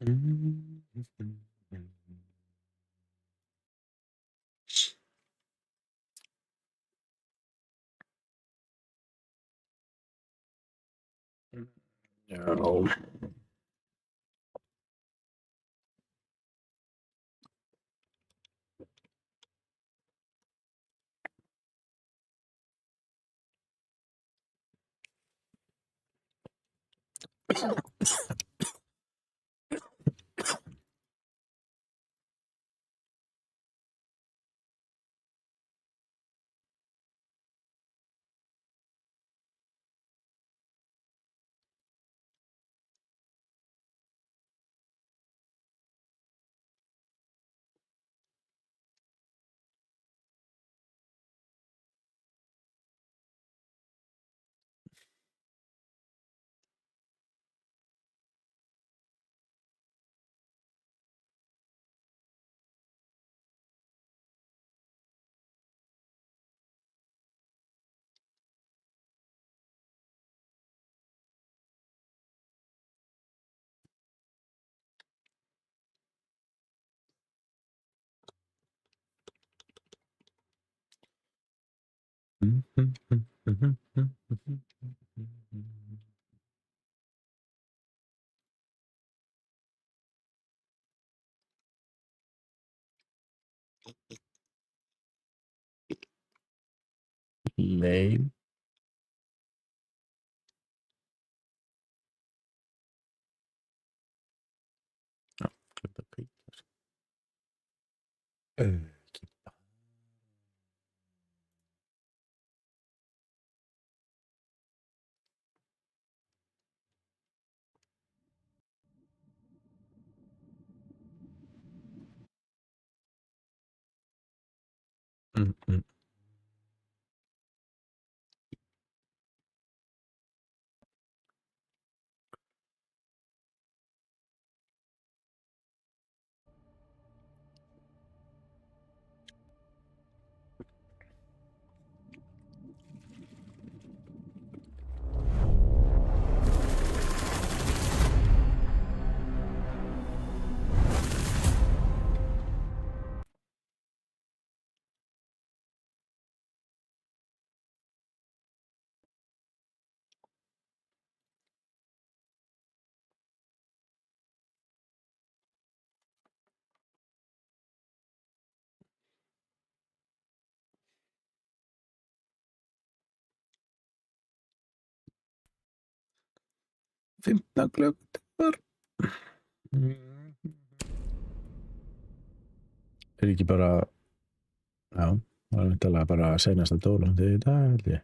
Mhm. No. Lame. Oh, klippa hvítar. Ekki. Mm. 15 klukkutímar. Er ekki bara, já, það er væntanlega bara seinasta dólandi í dag, held ég.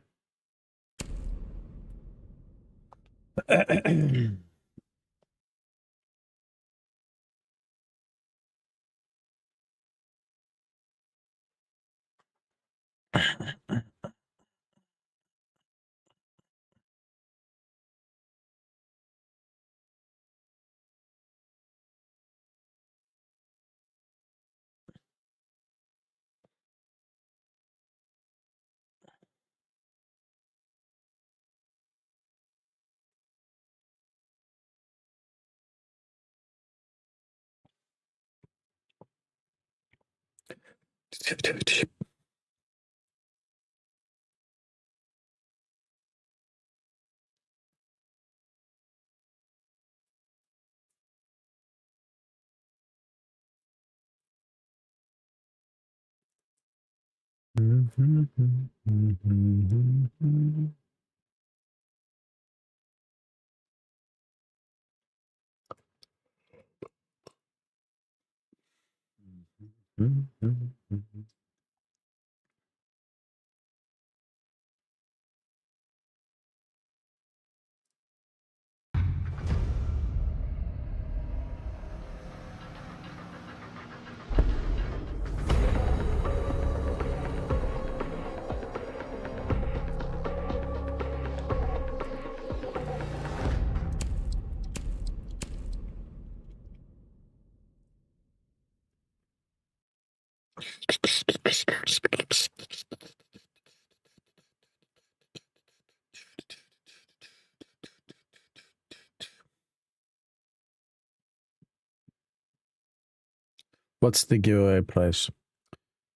What's the giveaway prize?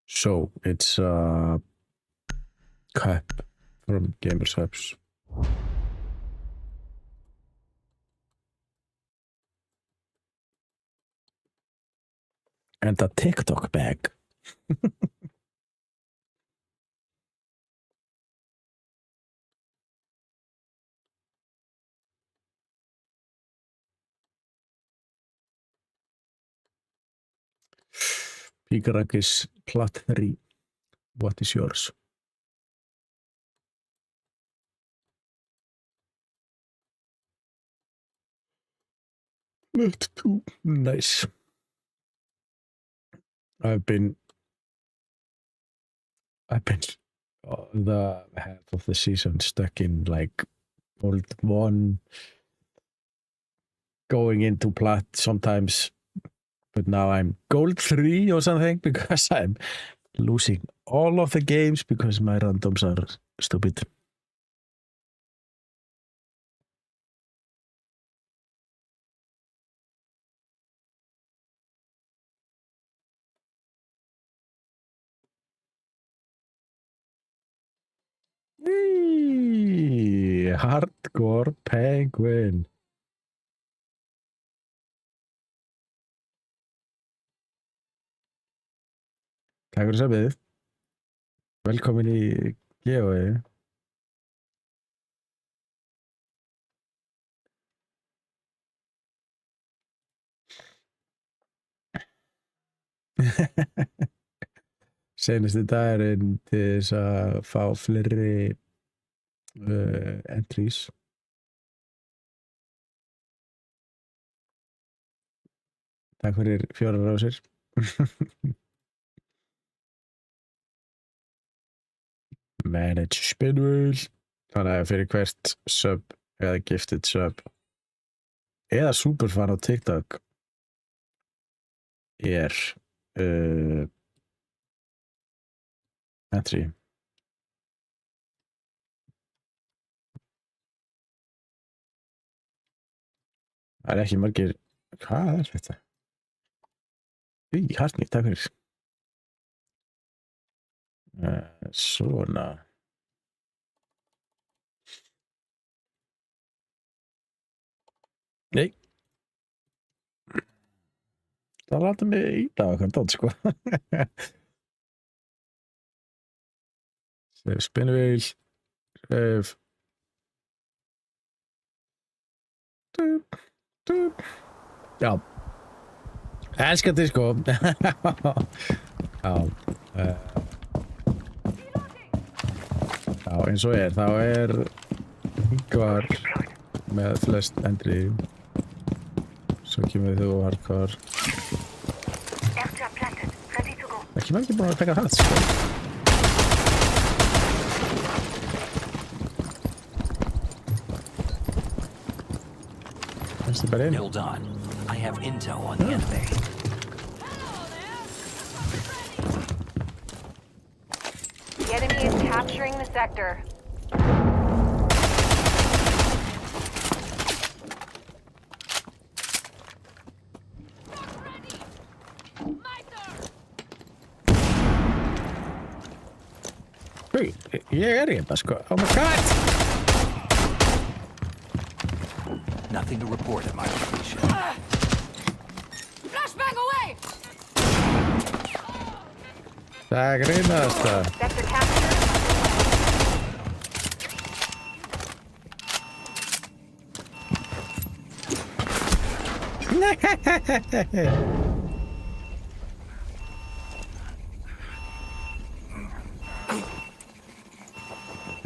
So, it's a cup from Gamers Hubs. And a TikTok bag. Pikarakis Plat 3. What is yours? Plat 2. Nice. I've been the half of the season stuck in like Gold 1, going into Plat sometimes, but now I'm Gold 3 or something because I'm losing all of the games because my randoms are stupid. Whee! Hardcore Penguin. Takk fyrir sabið. Velkomin í Geoi. Seinasti dagurinn til þess að fá fleiri entries. Takk fyrir 4 rásir. Manage spinwheel. Þannig að fyrir hvert sub eða gifted sub eða superfan á TikTok er entry. Það er ekki margir. Hvað er þetta? Hartnýtt, takk fyrir. Svona. Nei. Það láta mig íta á eitthvað dót, sko. Save spinwheel. Save. Já. Elskar disco. Já. Já, eins og þá er Ingvar með flest entry. Svo kemur þú hardcore. Ekki maður ekki búin að taka það, sko. Kannski bara inn. Hold on. I have intel on the enemy. The enemy is capturing the sector. Ég er hérna, sko. Oh my god! Nothing to report at my location. Flashbang away! Það grínast það. Sector captured.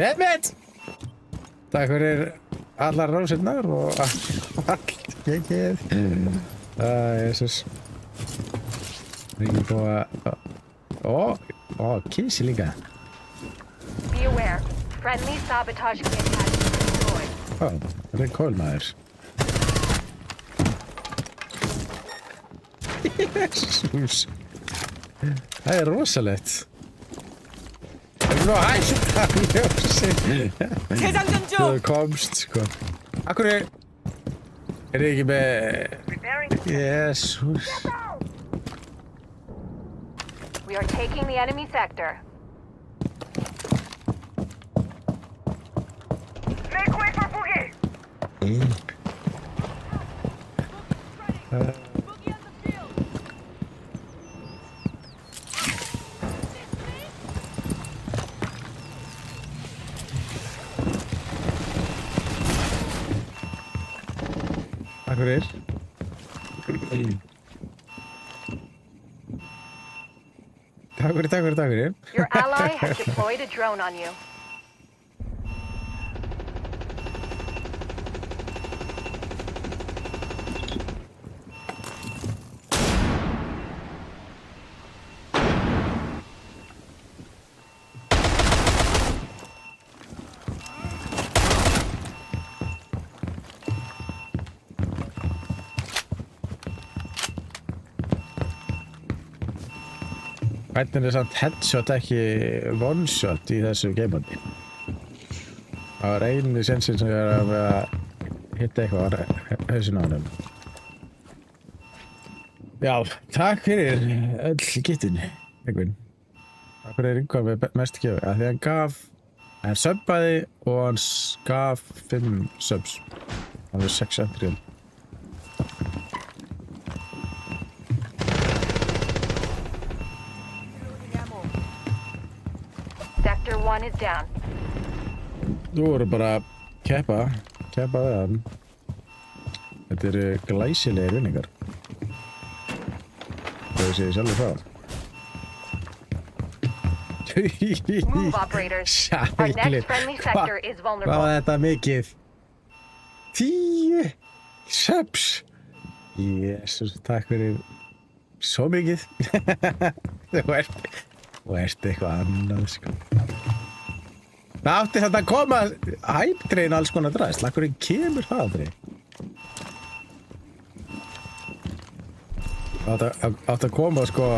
Dammit! Takk fyrir allar rósirnar og allt gekið. Jesus. Það er ekki búið að kísi líka. Be aware. Friendly sabotage kit has been destroyed. Það er kólmaður. Jesus. Það er rosalegt. Nú hægt að ljósi. Þú komst, sko. Akkur er þið ekki með... Jesus. We are taking the enemy sector. Make way for Boogie! Takk fyrir. Takk fyrir. Your ally has deployed a drone on you. Hvernig er samt headshot ekki one shot í þessu geimandi? Það var einu sensin sem ég var að hitta eitthvað á hausinn á honum. Já, takk fyrir öll gittin, Egvin. Takk fyrir einhvað með mest gefu. Því hann gaf, hann subbaði og hann gaf 5 subs. Það var 6 upprýðum. Sector 1 is down. Þú voru bara að keppa við hann. Þetta eru glæsilegir vinningar. Það séu sjálfur frá. Move, operators. Our next friendly sector is Hvað vulnerable. var þetta mikið? 10 subs. Jesús, takk fyrir svo mikið. Þú ert eitthvað annað, sko. Það átti þetta að koma hæptrein alls konar dræst. Lakkurinn kemur það aldrei. Átti að koma, sko.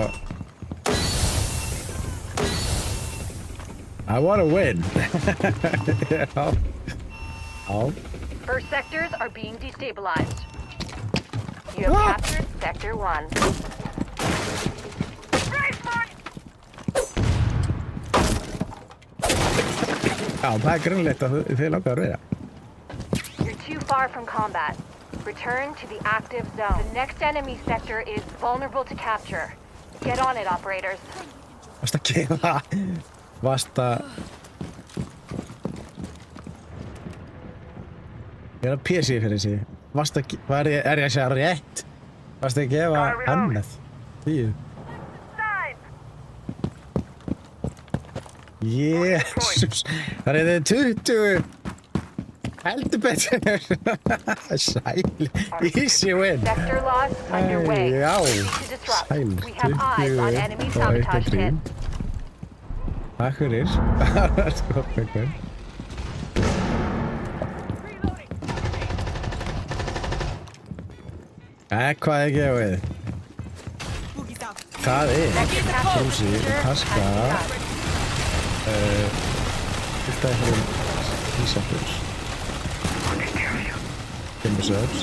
I wanna win. Já. First sectors are being destabilized. You have captured Sector 1. Já, það er grunlegt að þið langar að reyða. You're too far from combat. Return to the active zone. The next enemy sector is vulnerable to capture. Get on it, operators. Varst að gefa. Varst að... Ég er að PC fyrir þessi. Varst að... Er ég að segja rétt? Varst að gefa annað. 10. Jésús, það er 20 heldur betur. Sæl, easy win. Sector loss underway. Já, Need to disrupt. sæl, We have eyes on enemy 20 og sabotage eitthvað grín. kit. Takk fyrir. Það var sko eitthvað. Hvað er gefið? Það er brúsi, taska, fullt af einhverjum ísafur. 5 subs.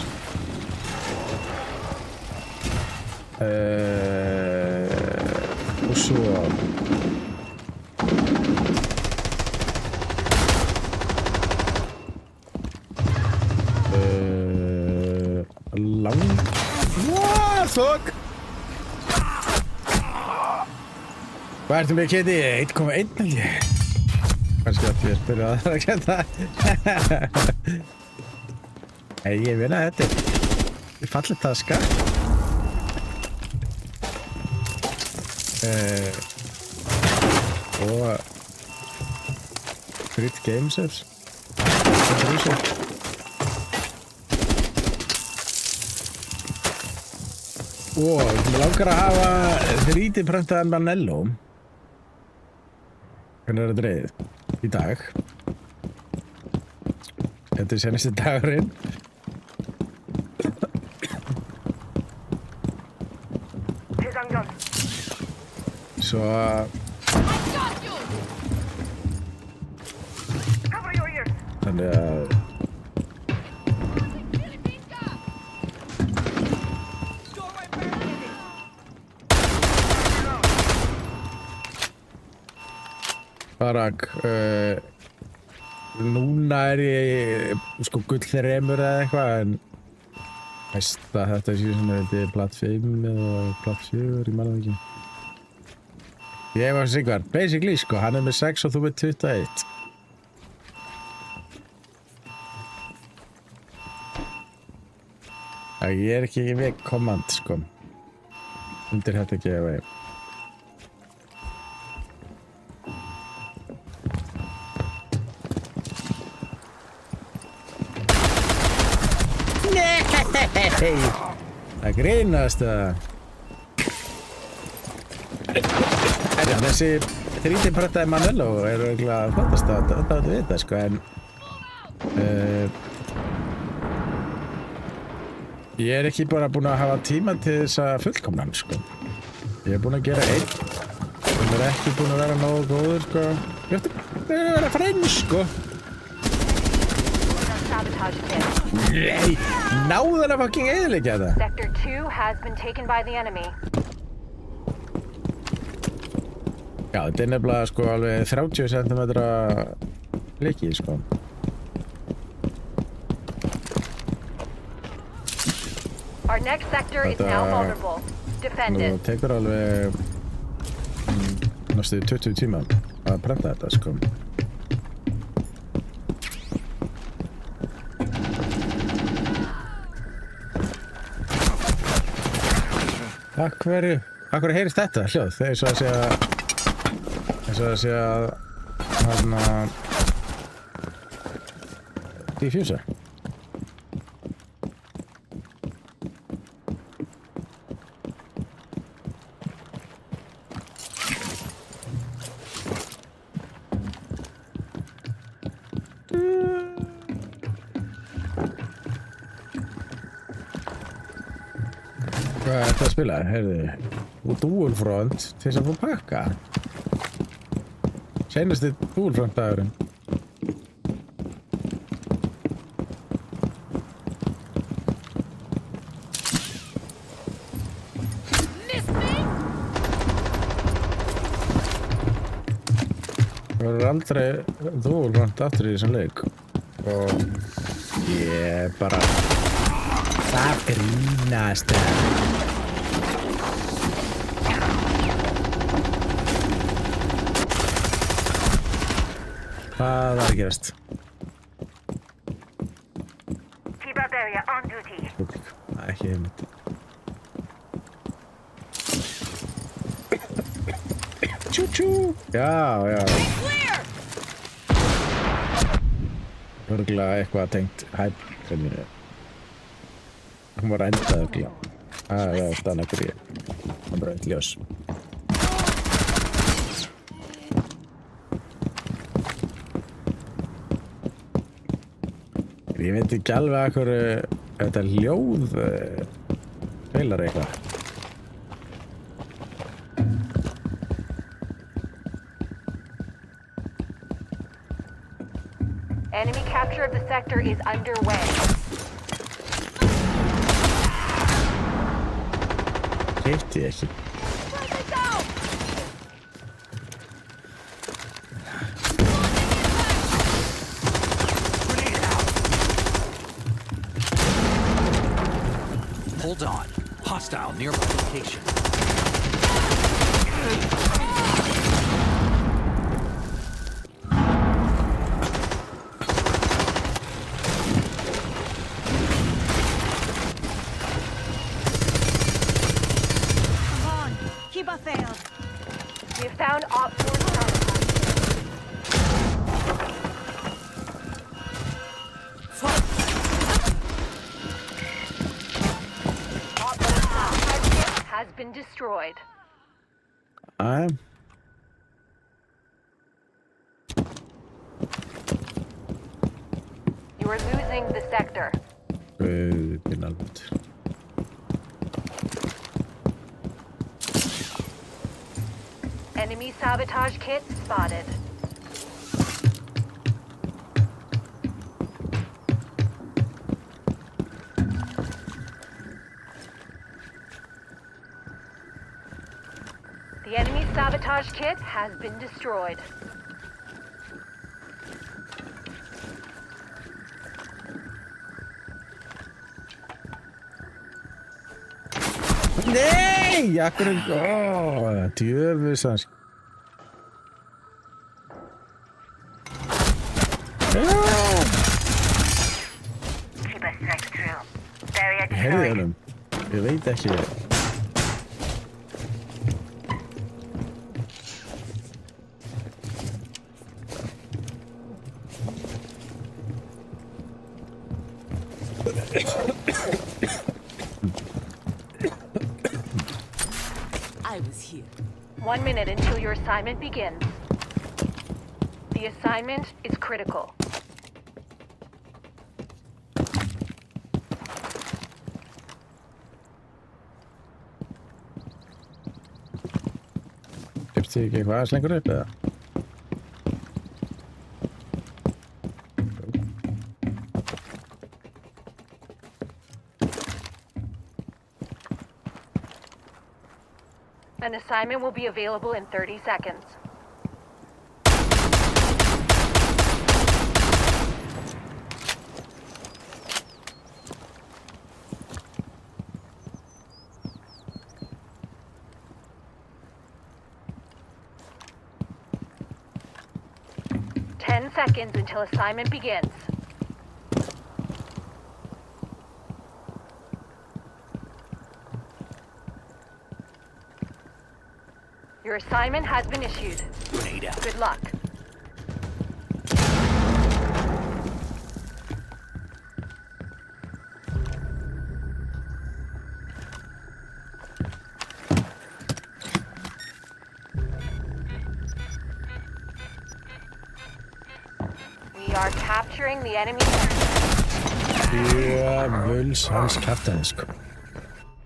Og svo What the fuck? Hvað ertu með Kitty? 1,1 held ég. Kannski ætti ég að spyrja að það að geta. Nei, ég veit að þetta er fallið taska. Og Free Games apps. Og ég langar að hafa 3D-prentaðan Manello. Hvernig er það dreigð? Í dag. Þetta er senasti dagurinn. Svo þannig að Barak, núna ég sko gullþremur eða eitthvað en veist að þetta sé svona platt 5 eða platt 4 í manna ekki. Ég var Sigvar, basically sko, hann með 6 og þú með 21. Ég ekki við command sko. Undir þetta ekki að vegi. Nei! Það grínast það. Þessi 3D-prentaði Manello örugglega flottast að við þetta sko en ég ekki bara búinn að hafa tíma til þess að fullkomna hann sko. Ég búinn að gera einn sem ekki búinn að vera nógu góður sko. Ég ætti að vera freyns sko. Nei, náðu hann að fucking eyðileggja þetta. Sector 2 has been taken by the enemy. Já, þetta nefnilega sko alveg 30 cm leikið sko. Our next sector is now vulnerable. Defend Nú it. tekur alveg næstu 20 tíma að prenta þetta sko. Akkur heyrist þetta hljóð? Það er svo að segja hérna diffuser. Hvað er þetta að spila? Heyrðu, og Dual Front til þess að fá pakka. Seinasti Dual Front dagurinn. Það verður aldrei Dual Front aftur í þessum leik. Og ég bara... Það grínast það. Hvað var að gerast? Keep up area on duty. Það er ekki heimilt. Tjú-tjú! Já. Örugglega eitthvað tengt hæp-trenninu. Hún var endað örugglega. Það er stanna gríð. Það er bara eitt ljós. Ég veit ekki alveg að hverju þetta hljóð feilar eitthvað. Enemy capture of the sector is underway. Keypti ég ekki. Hold on. Hostile near my location. Come on, keep us failed. We have found Op 4 sabotage. Op 4 sabotage kit has been destroyed. You are losing the sector. Guðinn alveg. Enemy sabotage kit spotted. The enemy sabotage kit has been destroyed. Nei, akkur djöfusans. Keep a strike through. Barrier Heyrði destroyed. honum. Ég veit ekki. I was here. 1 minute until your assignment begins. The assignment is critical. Kipti ekki eitthvað aðeins lengur upp eða? An assignment will be available in 30 seconds. Ten seconds until assignment begins. Your assignment has been issued. Grenade out. Good luck. We are capturing the enemy. Djöfuls hans kjaftaði, sko.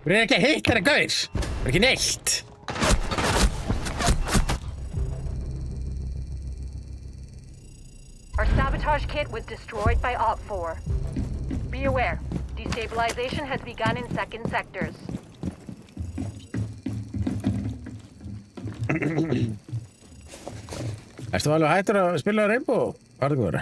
Þú er ekki að hitta þeirra gaur. Það er ekki neitt. Our sabotage kit was destroyed by Op 4. Be aware, destabilization has begun in second sectors. Erstu alveg hættur að spila Rainbow? Argur.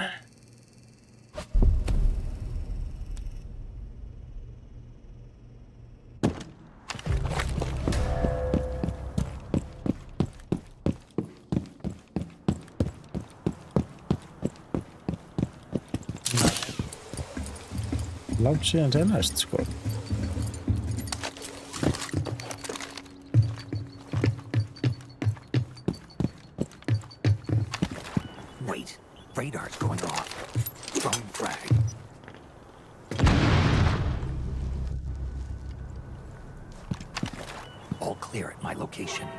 Langt síðan senast, sko. Wait. Radar's going off. Drone frag. All clear at my location.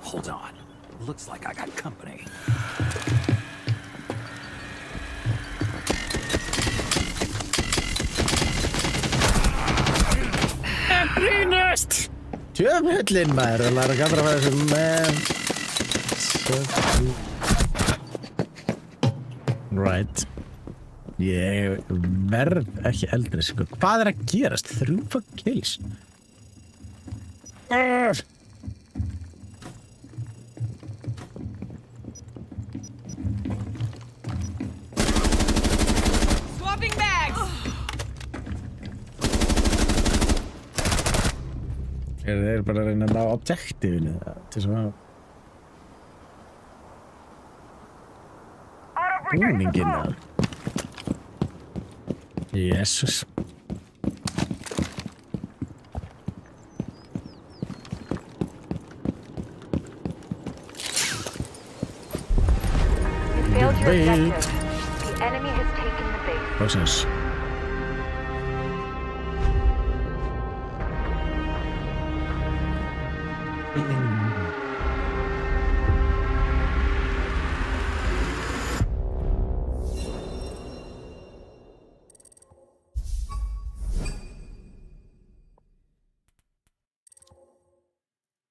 Hold on. Looks like I got company. Grínast! Tjöfnhullin, maður. Það er að gandra að þessum Right. Ég verð ekki eldri, sko. Hvað er að gerast? 3 fucking kills. Swapping bags! Þeir bara að reyna að ná objektífinu til þess að búningin að Jesus. You failed your Wait. objective. The enemy has taken the base. Loksins.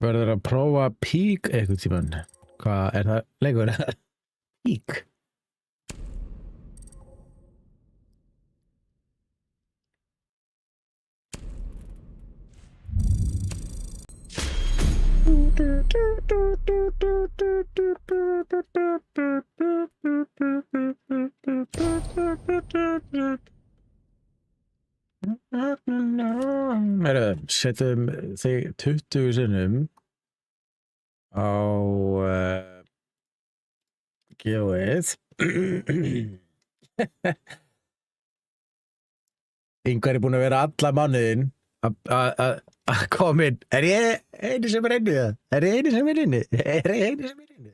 Verður að prófa Peak eitthvað tímann. Hvað er það leikur? Peak. Setjum þig 20 sinnum á geoið. Yngvar búinn að vera alla mánuðinn að koma inn. Er ég eini sem er inni það? Er ég eini sem er inni? Er ég eini sem er inni?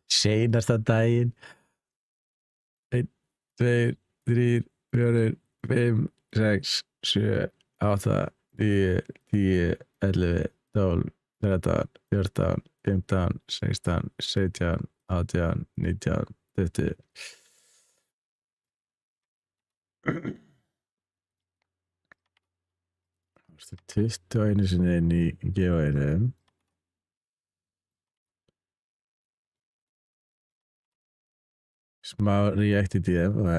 Seinasta daginn. 1, 2, 3, 4, 5, 6, 7, 8, 9, 10, 11, 12, 13, 14, 15, 16, 17, 18, 19, 20. Það er 21 sinni inn í geoinum. Smá reacted í þeim, ok.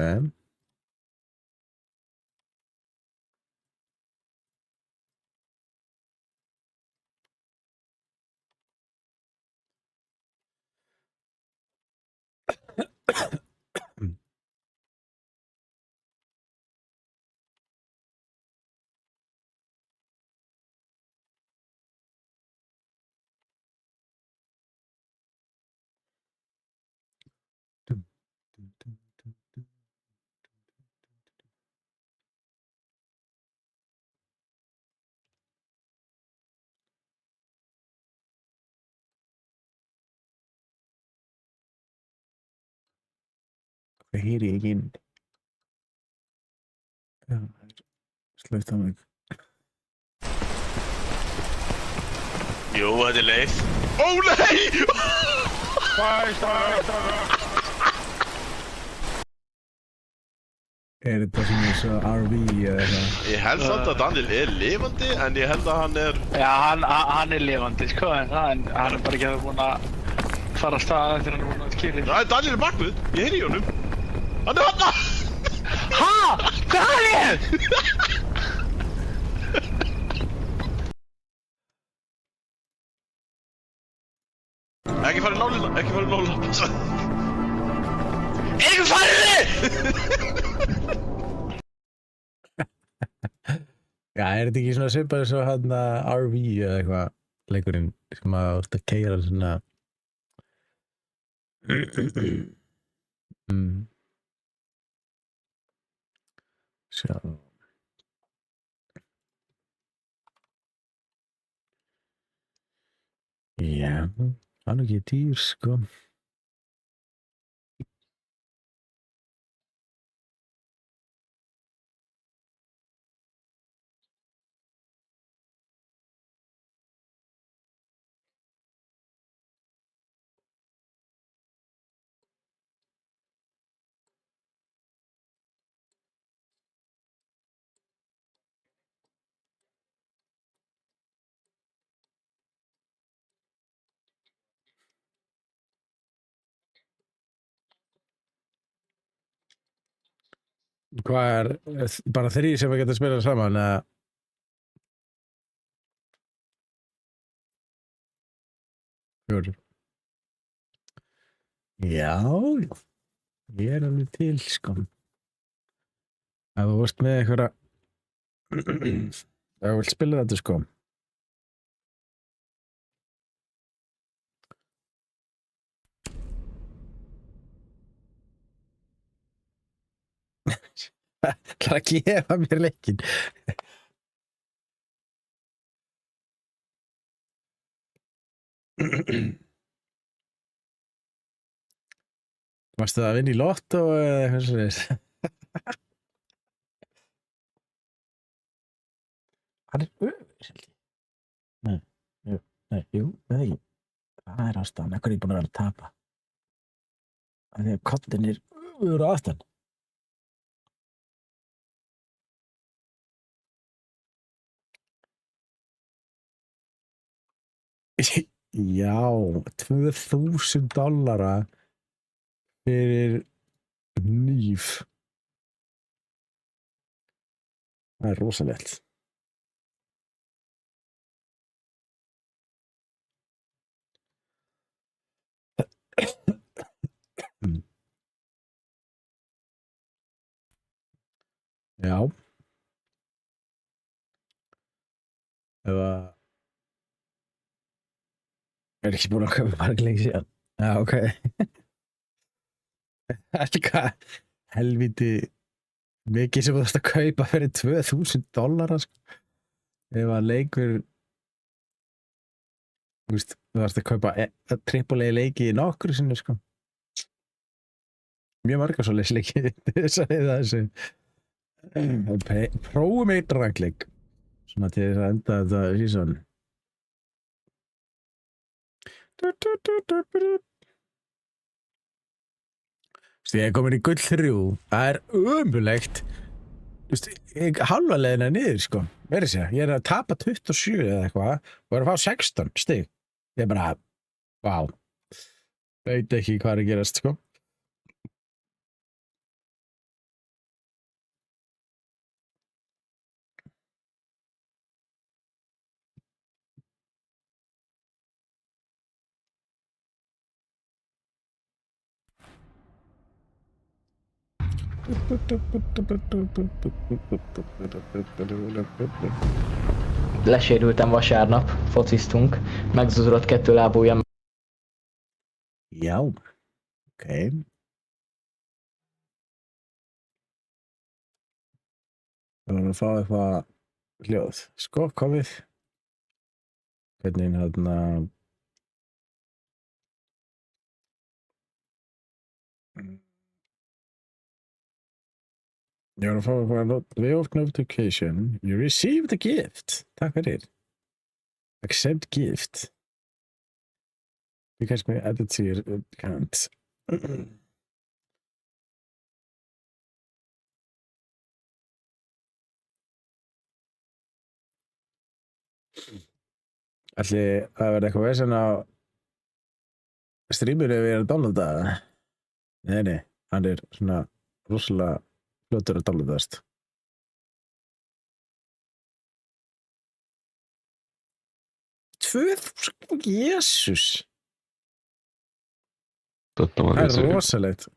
Það heyri ég ekki inn. Já, slögt á mig. Jú, þetta er leið. Ó, nei! Er þetta sem er svo RV eða eitthvað? Ég held samt að Daniel er lifandi, en ég held að hann er... Já, hann er lifandi, sko, en hann er bara ekki að búin að fara af stað eftir hann er búin að skilja. Nei, Daniel er bakvið, ég heyri í honum. Hann er hann! Ha? Daniel! Ekki farið nálega, ekki farið nálega, passa. Ekki farið þið! Já, er þetta ekki svona svipað svo hann RV eða eitthvað leikurinn sem að átt að keyra svona Sjá. Já, hann er ekki dýr, sko. Hvað er bara 3 sem við getum spilað saman eða? Fjórir. Já, ég er alveg til, sko. Ef þú vorst með einhverja ef þú vilt spila þetta, sko. Það að gefa mér leikinn. Varstu það að vinna í lottó eða eitthvað svona? Hann er öfur. Nei, jú, veð ekki. Það er ástæðan. Ekkur er ég búin að vera að tapa. Af því að kollin er öfur á aftan. Já, $2.000 fyrir hníf. Það er rosalegt. Já. Ef að... Er ekki búin að kaupa marg lengi síðan. Já, ok. Það er líka helviti mikið sem þú þarfst að kaupa fyrir $2,000, sko. Ef að leikur... Þú veist, þú þarfst að kaupa AAA leiki í nokkru sinni, sko. Mjög margar svoleiðis leiki þess að reyða þessu. Prófum einn rangleik. Svona til þess að enda þetta season. Ég er komin í gull 3. Það er ömurlegt. Halva leiðina niður, sko. Verið sér, ég er að tapa 27 eða eitthvað og er að fá 16 stig. Ég er bara, vá. Veit ekki hvað er að gerast, sko. Lesérültem vasárnap, fociztunk, megzuzorott 2 lábújam. Já, ok. Það var að fá eitthvað hljóð. Sko, komið. Hvernig hérna... Ég var að fá eitthvað way of notification. You received a gift. Takk fyrir. Accept gift. You guys may add it to your account. Ætli að verða eitthvað vesen á streaminu ef ég er að downloada það? Nei, hann er svona rosalega fljótur að downloadast. Jesús! Það er rosalegt.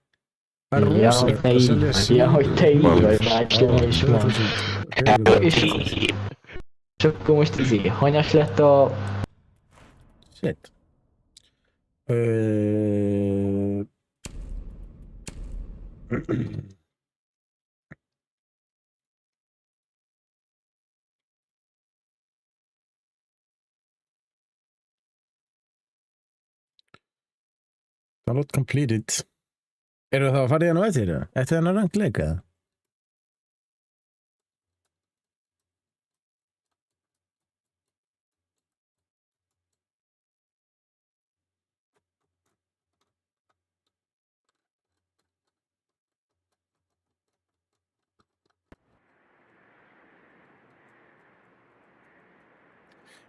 Það er rosalegt að selja síma. Ja, hogy te így vagy, bácsim, és van. És akkor most hanyas lett a... Shit. Download completed. Eru það að fara í hann á eftir það? Eftir hann að rangleika það?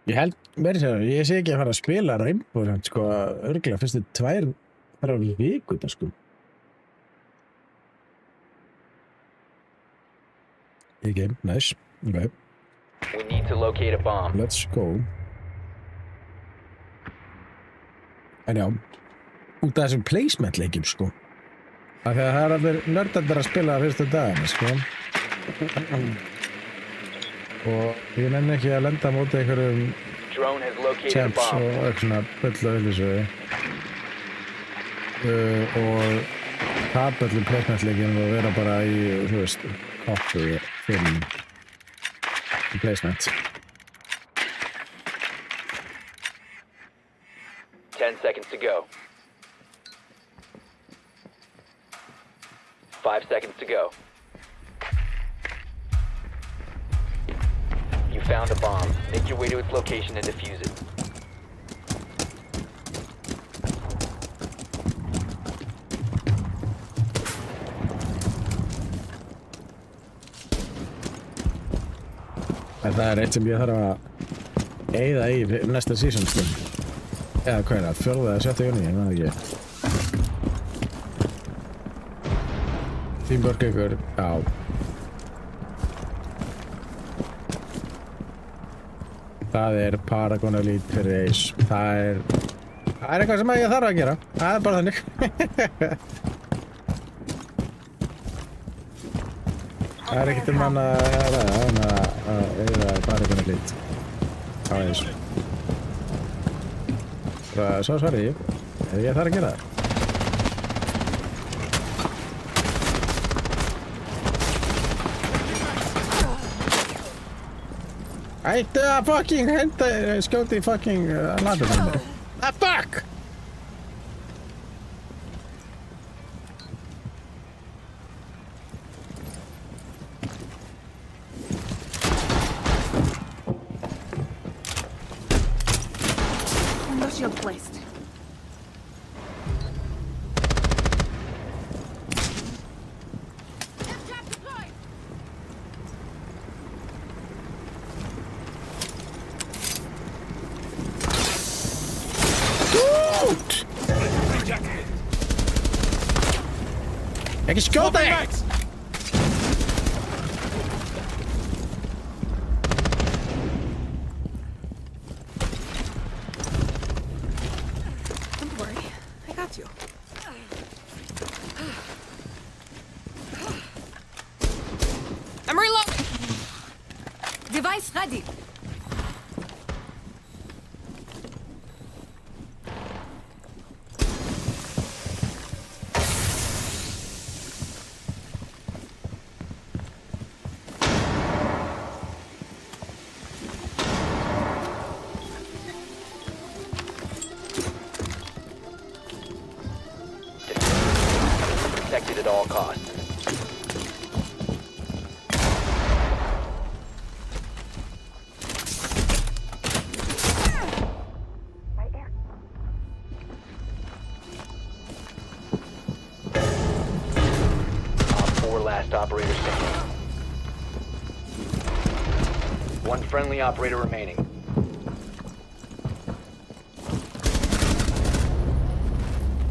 Ég held, verið sér, ég sé ekki að fara að spila Rainbow, sko, örgulega fyrstu 2 vikur, sko. Ekki, nice, ok. We need to locate a bomb. Let's go. En já, út af þessum placement leikjum, sko. Af því að það er allir nördarnir að spila fyrstu dagina, sko. Og ég nenni ekki að lenda á móti einhverjum champs og eitthvað svona bull og auðlýsögu. Og tapa öllum placementleikjum og vera bara í, þú veist, koppu 5 placement. 10 seconds to go. 5 seconds to go. You found a bomb. Make your way to its location and defuse it. Það er eitt sem ég þarf að eyða í næsta season, sko. Eða hvað er það? 4. eða 7. júní, ég veit ekki. Teamwork ykkur, já. Það er Paragon Elite Race. Það er eitthvað sem ég þarf að gera. Það er bara þannig. Það er ekkert annað að eða Paragon Elite. Það er þessu. Svo svarði ég. Ég þarf að gera það. Ættu að fucking henda skjóti fucking landum. Ah, fuck! No shield placed. Ekki skjóta þig! Don't worry, I got you. I'm reloading. Device ready. Protected at all costs. Op 4 last operator standing. One friendly operator remaining.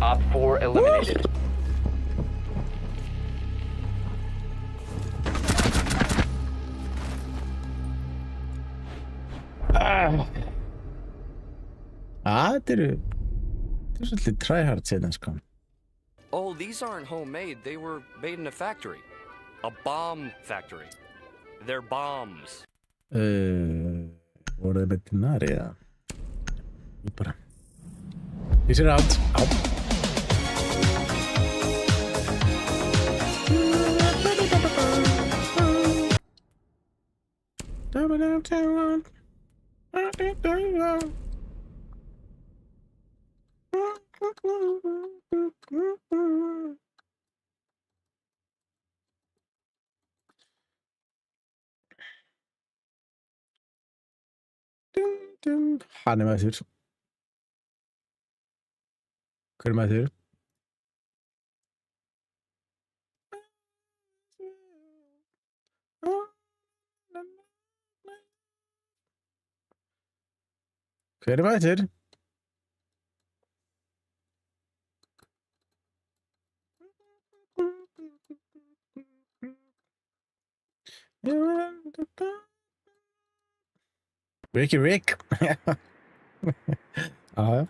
Op 4 eliminated. Þetta eru svolítið tryhard hérna sko. Oh, these aren't homemade. They were made in a factory. A bomb factory. They're bombs. Voru þið betið nari eða? Ég bara... Peace it out. Á. Hann er með þér. Hver er með þér? Hver er með þér? Ricky Rick. Ja.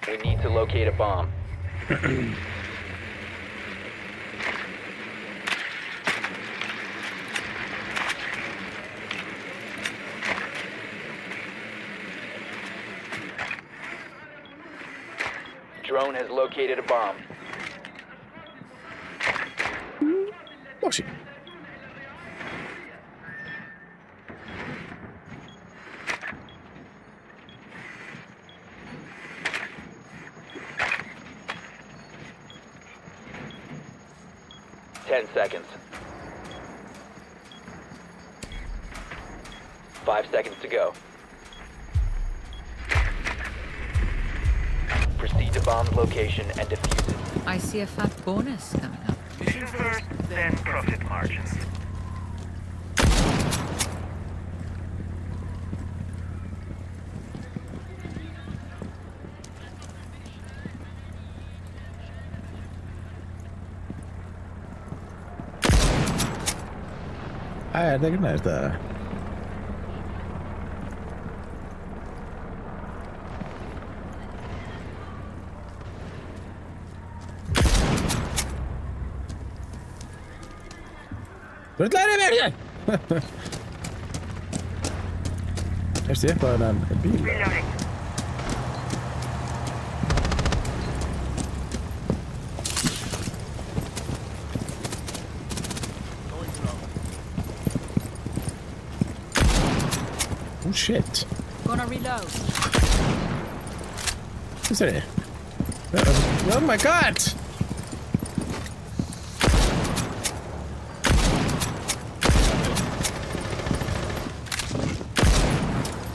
We need to locate a bomb. Drone has located a bomb. Oh shit. Ten seconds. 5 seconds to go. Proceed to bomb's location and defuse it. I see a fat bonus coming up. Mission first, then profit margins. Er það ekki næst það? Brullæri mér! Eftir upp á þennan bíl. Reloading. Oh shit. Gonna reload. What's that? Oh my god!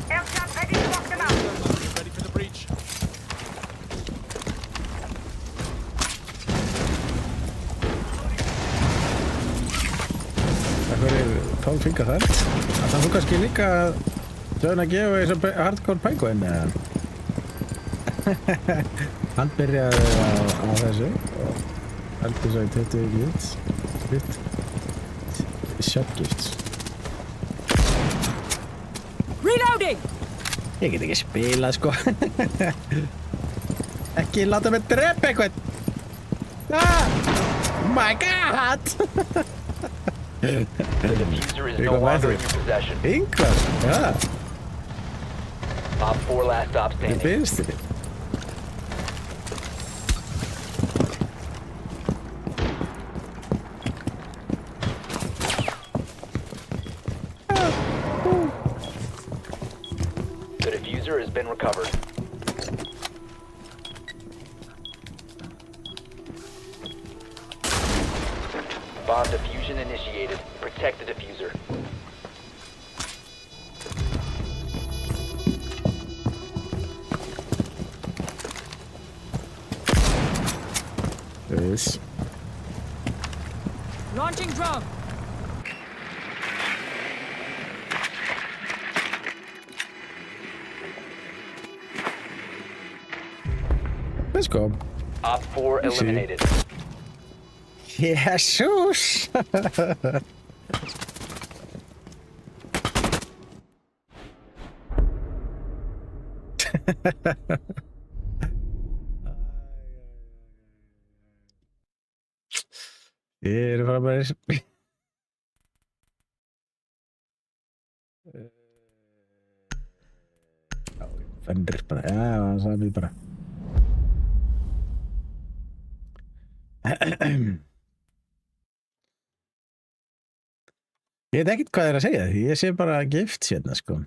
Aircraft ready to lock them out. Ready for the breach. Það fyrir 12 fingar þar. Það þú kannski líka að gefa þessu hardcore penguin eða? Hann byrjaði á þessu og heldur svo í 20 gift. Shotgifts. Reloading! Ég get ekki spilað sko. Ekki láta mig drepa eitthvað. Ah! Oh my god! The diffuser is no longer in your possession. Yngvar, já. Op 4 last stop Ég standing. byrst þér. The diffuser has been recovered. Bomb diffusion initiated. Protect the diffuser. This. Launching drone. Let's go. Op 4 Easy. eliminated. Jesus! Ég er bara bara Fenrir bara, já, hann sagði mér bara Ég veit ekkert hvað er að segja því, ég sé bara gift hérna, sko.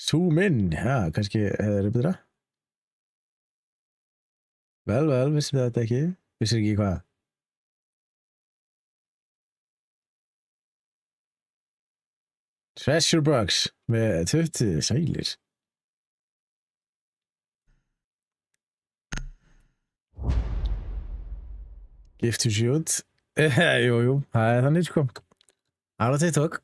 Zoom in, já, kannski hefur það betra. Vel, vissum við þetta ekki? Vissir ekki hvað? Treasure box með 20 sælir. Gift to shoot. Jú, það er þannig, sko. Alveg TikTok.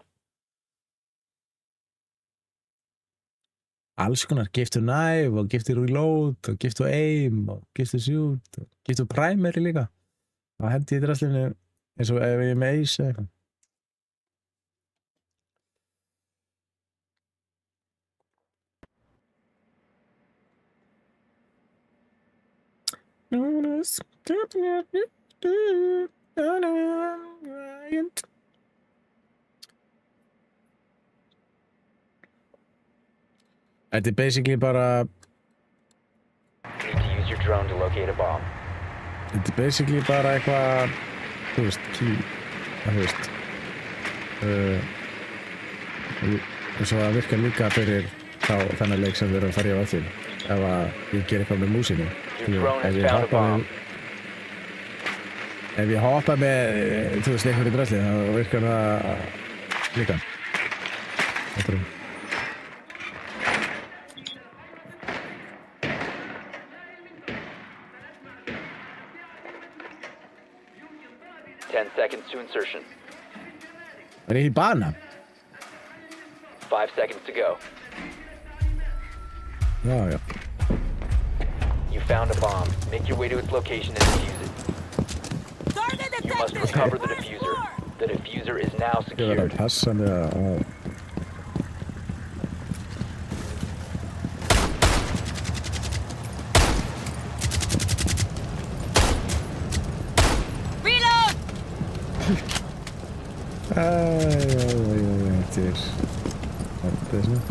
Alls konar, gift to knife og gift to reload og gift to aim og gift to shoot og gift to primary líka. Það hendi í draslinu eins og ef ég er með ace eða eitthvað. Þetta er basically bara You need to use your drone to locate a bomb. Þetta er basically bara eitthvað þú veist, þú veist og svo að virka líka fyrir þá þennan leik sem við erum að fara í á eftir ef að ég ger eitthvað með músinu Your drone has found a bomb. ef ég hoppa með þú veist, eitthvað í drasli þá virkar það líka þetta er 10 seconds to insertion. er ég í bana? 5 seconds to go. Já. You found a bomb. Make your way to its location and defuse it. Started the You must recover the diffuser. The diffuser is now Ég verður secured. að passa mig að... Reload! Þetta er svona.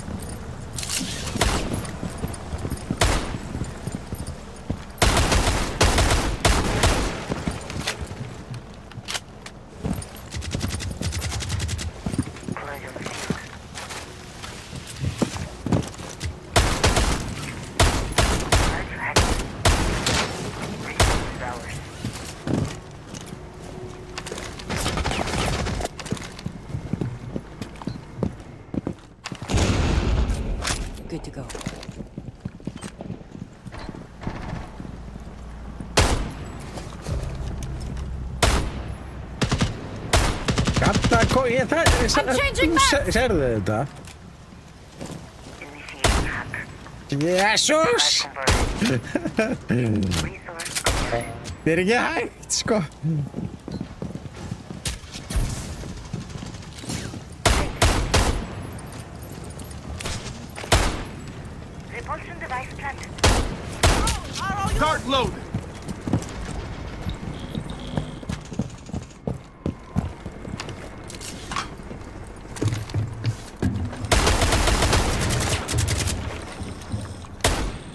Good to go. Gata, ég það... I'm changing map! Sérðu þetta? Initiate hack. Jésús! Resource upgrade. Það er ekki hægt, sko. Repulsion device planted. Start loading.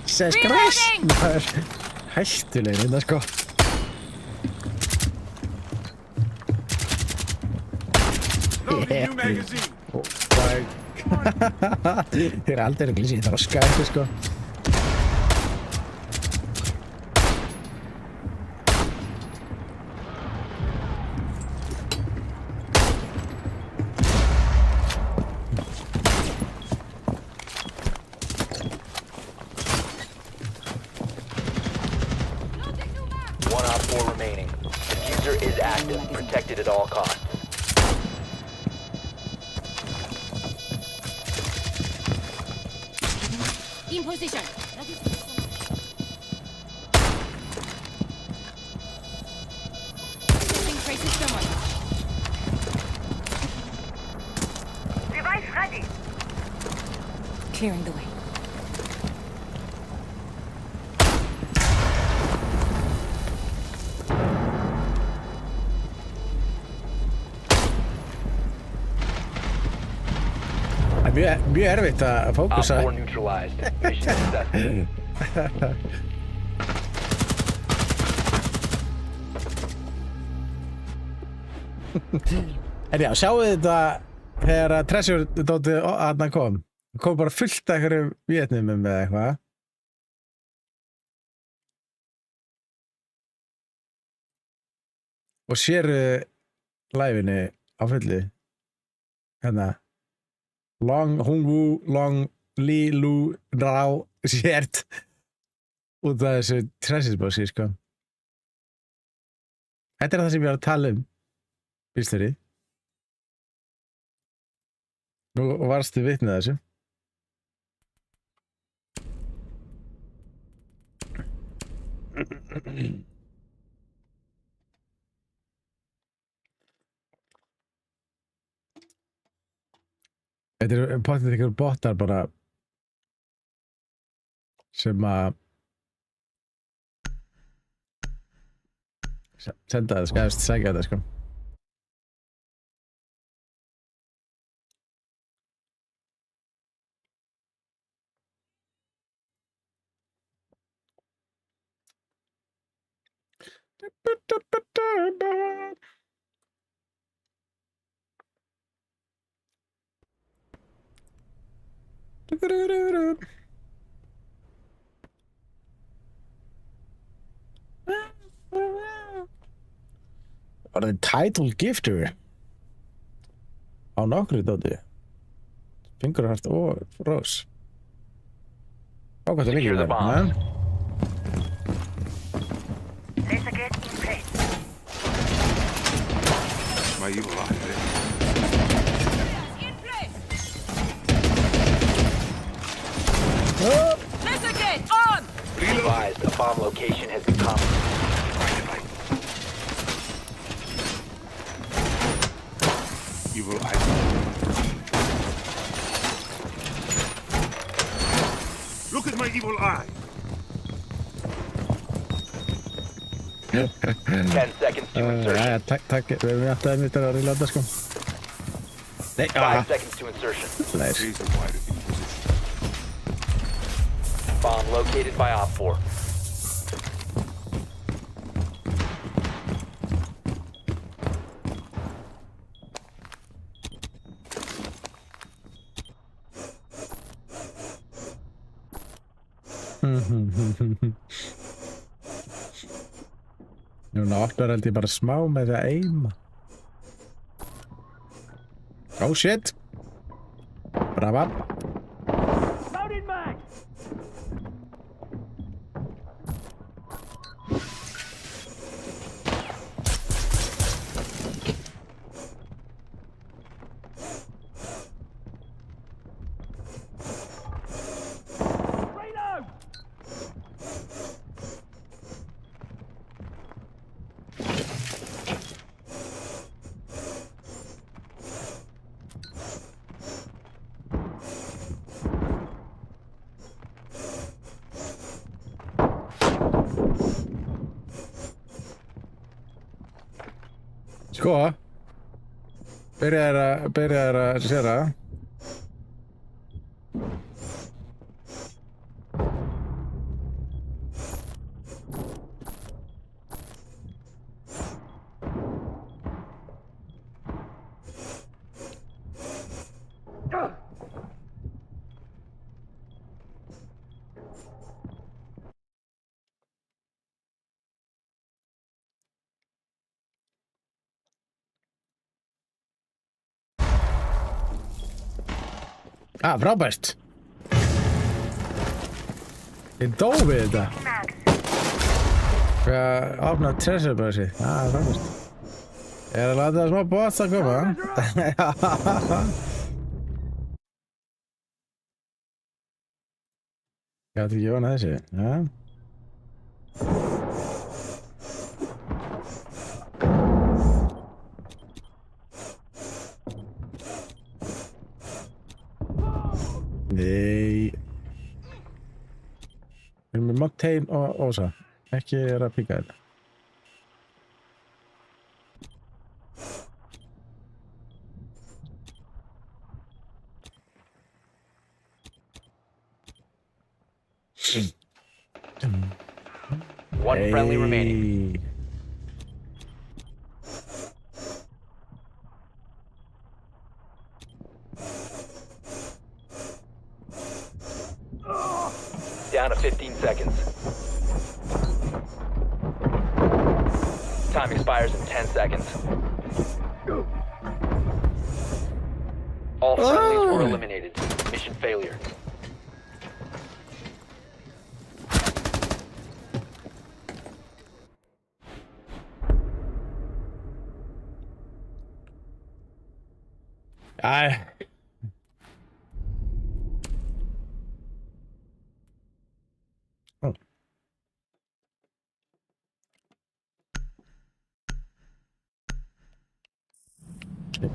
Jesus Christ! Það er hættulegir þetta, sko. Loading new magazine. Þeir eru aldrei glísið í þroska eitthvað, sko. One op 4 remaining. Diffuser is active. Protected at all costs. In position. Setting traces somewhere. Device ready. Clearing the way. Það er mjög erfitt að Op fókusa. 4 neutralized. Mission successful. En já, sjáu þetta þegar að Treasure dótið aðna kom. Kom bara fullt af einhverjum Vietnamum eða eitthvað. Og séru live-inni á fullu. Hérna. Long Hung Woo Long Li Lu Rao sért út af þessu Treasure boxi, sko. Þetta er það sem ég var að tala um. Bílstjóri. Nú varstu vitnið að þessu. Þetta er potið ykkur bottar bara sem að senda það, skæðast segja þetta, sko. Var það title gifter á nokkru dóti. Fingurhart og rós. Ákvæmt að líka Secure the það. bomb. Laser gate in place. My evil eye. In place! Oh! Laser gate on! Be advised, a bomb location has been compromised. evil eye. Look at my evil eye. 10 seconds to insertion. Takk, við erum alltaf að nýta að reylanda sko. Nei, 5 seconds to insertion. Nice. Razor wire in position. Bomb located by Op 4. Núna opnar held ég bara smá með það aima. Oh shit! Brava! Sko, byrjaðir að séra. Frábært. Ég dó við þetta. Hvað opnaði treasure brushið. Frábært. Ég er að láta það smá bots að koma. Ég átti ekki vona þessi. Nei. Við erum með Mocktail og Ósa. Ekki er að píka þetta. One friendly remaining. Down to 15 seconds. Time expires in 10 seconds. All friendlies were eliminated. Mission failure.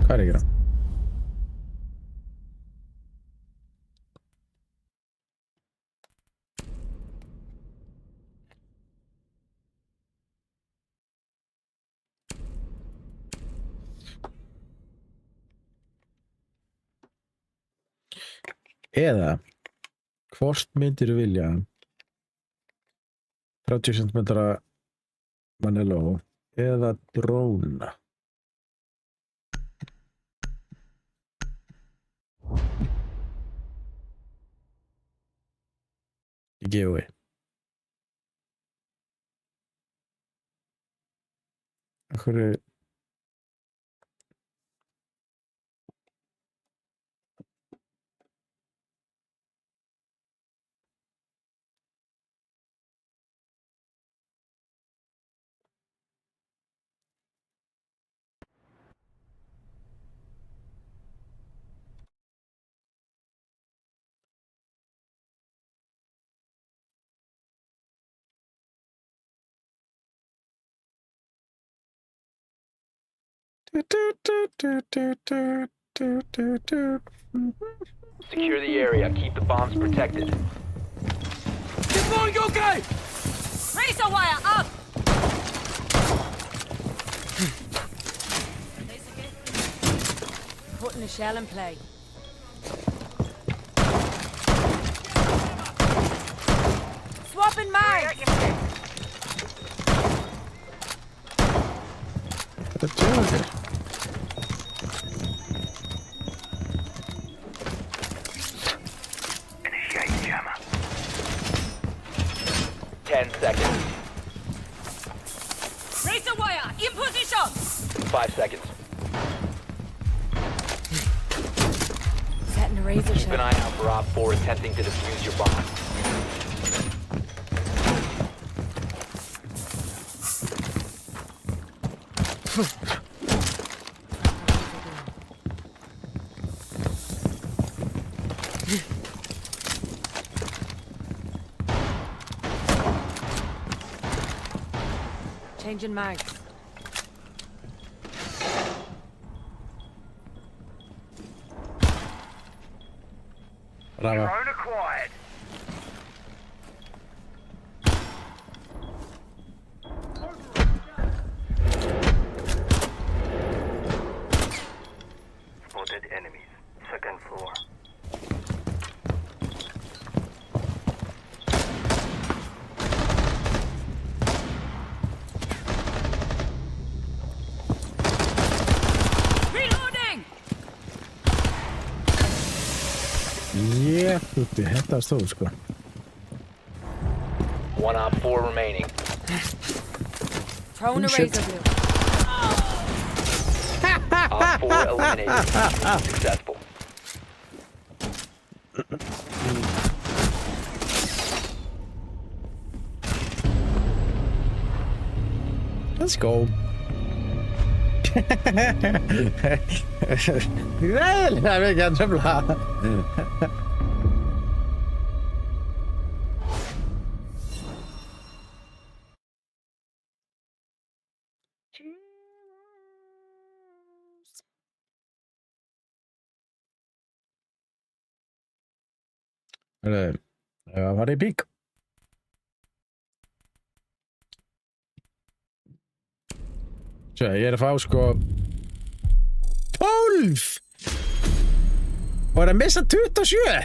Hvað er að gera? Eða hvort myndir þú vilja 30 cm Manello eða dróna? Í giveaway. Akkur Secure the area. Keep the bombs protected. Razor wire up! Putting a shell in play. Swapping mag! Initiate jammer. 10 seconds. Razor wire in position! 5 seconds. Setting a razor Keep an shell. eye out for Op 4 attempting to defuse your bomb. Changing mags. Bravo. Drone acquired. Spotted enemies. Second floor. Reloading! Jéputti, þetta var stóð sko. One Op 4 remaining. Throwing a Shit. razor blue. Op 4 eliminated. Successful. Let's go. Vel, það er ekki að tröfla. Það var í pík. Sjá, ég er að fá sko 12 og er að missa 27.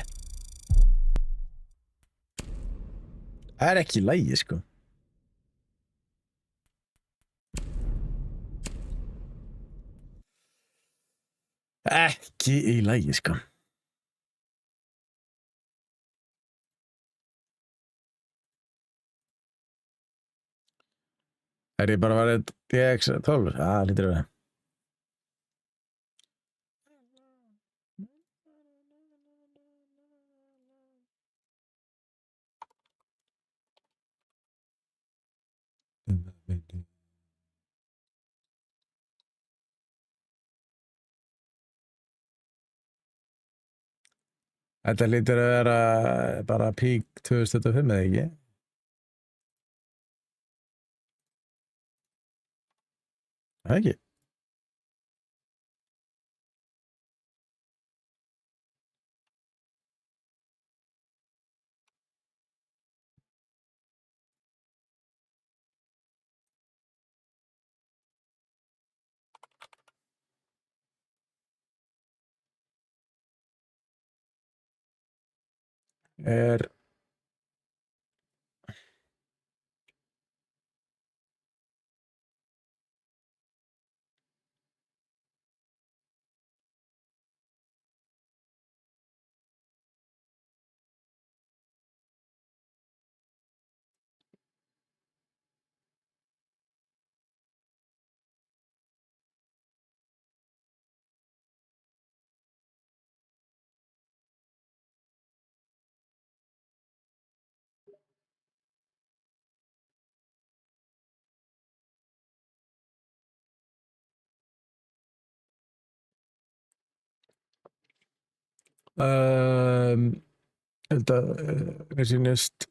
Það er ekki í lagi sko. Ekki í lagi sko. Er ég bara varðið DX12? Það lítur að vera. Þetta lítur að vera bara pík 2025 eða ekki? Það ekki? Er þetta mér sýnist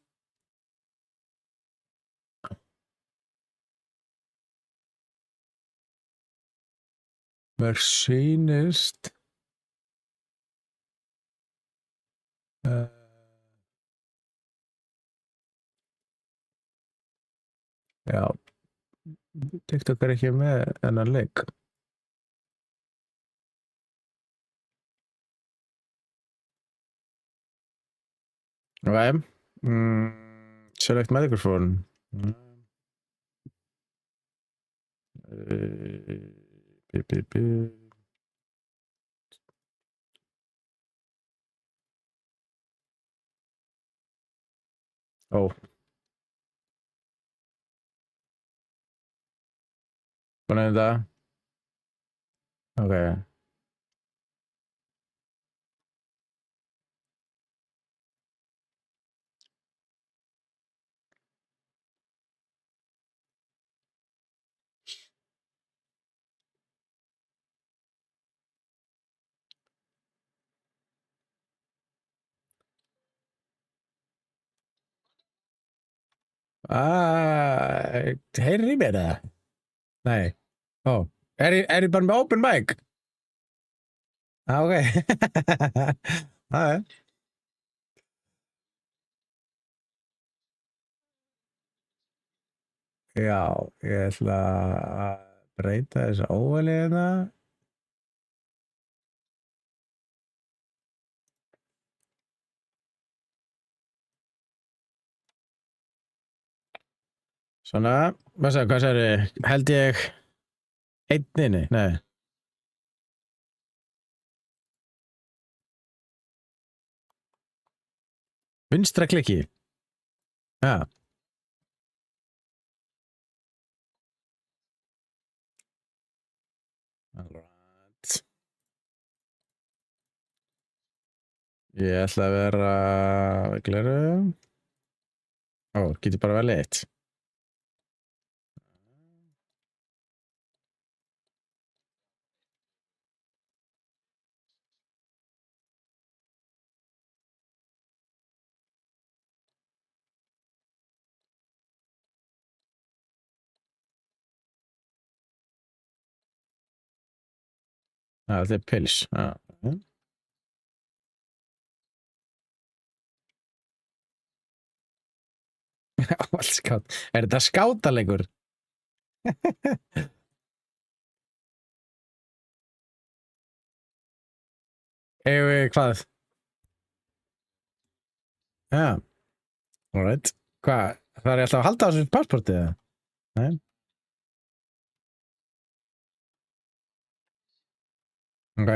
Mér sýnist já, TikTok er ekki með þennan leik. Ok. Select microphone. Beep, beep, beep. Oh. Ponen þetta. Ok. Heyrir í mér eða? Nei. Ó. Er ég bara með open mic? Ok. Það Já, ég ætla að breyta þessu óvali hérna. Svona, hvað sagði? Held ég einninni? Nei. Vinstra klikki? Já. Alright. Ég ætla að vera gleru. Ó, getur bara vel eitt. Þetta er pils. Já. Allt skát. Er þetta skátalegur? Hvað? Já. Alright. Hvað? Það er alltaf að halda á þessu passportið eða? Nei. Ok.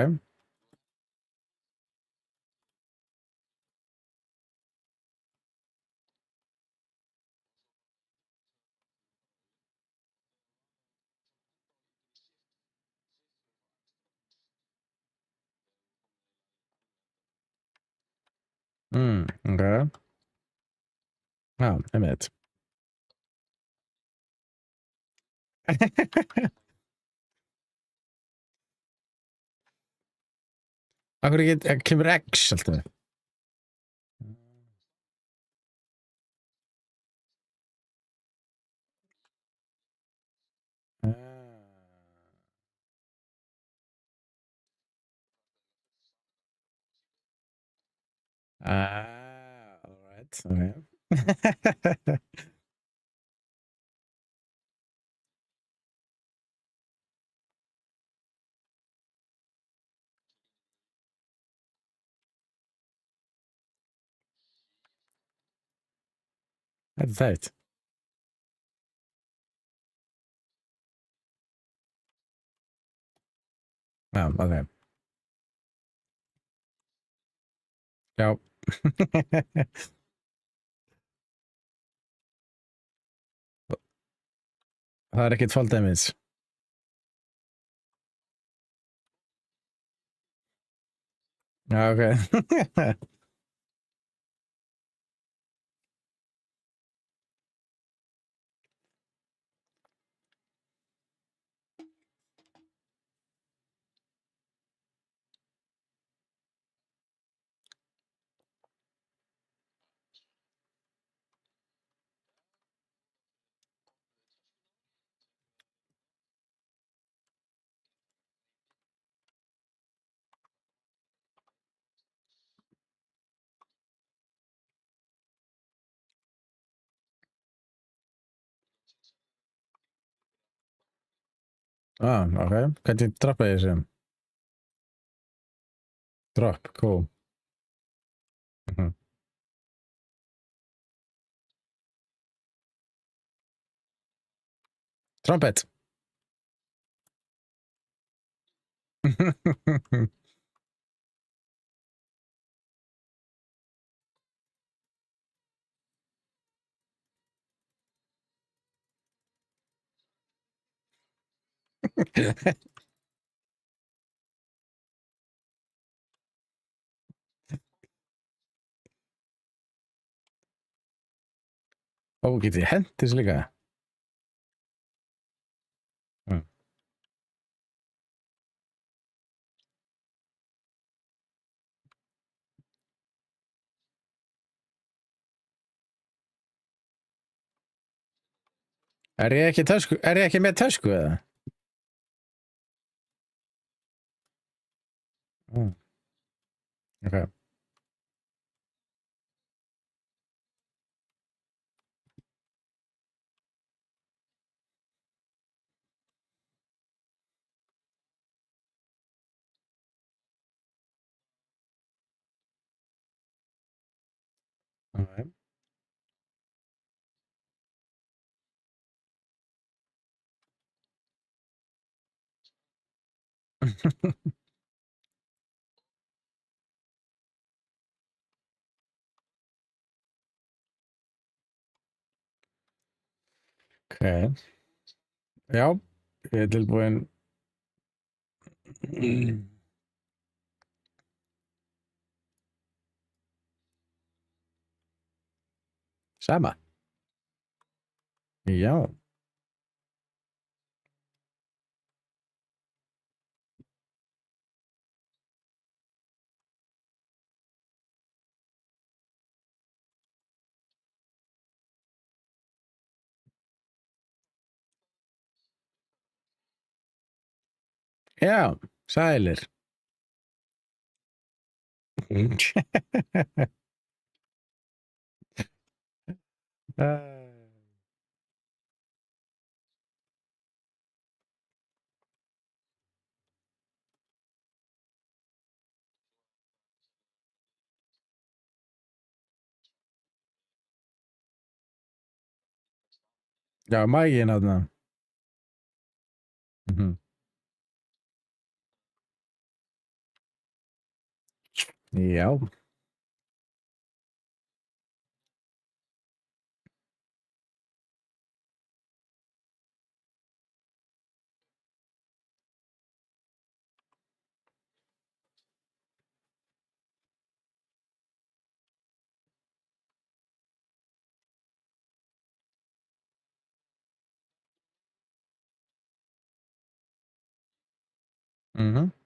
Ok. Já, einmitt. Akkur kemur X alltaf. Alright. Okay. Þetta er þægt. Já, ok. Já. Það er ekkert fall damage. Já, ok. Ok. Hvernig droppa ég þessu? Drop, cool. Mhm. Trumpet! Ó, getið þið hent þessu líka? Mm. Er ég ekki með tösku eða? Mm. Ok. Ok. Ok. Já, ég er tilbúinn. Sama. Já. Já, sælir. Já, maginn þarna. Mhm. Já. Mhm.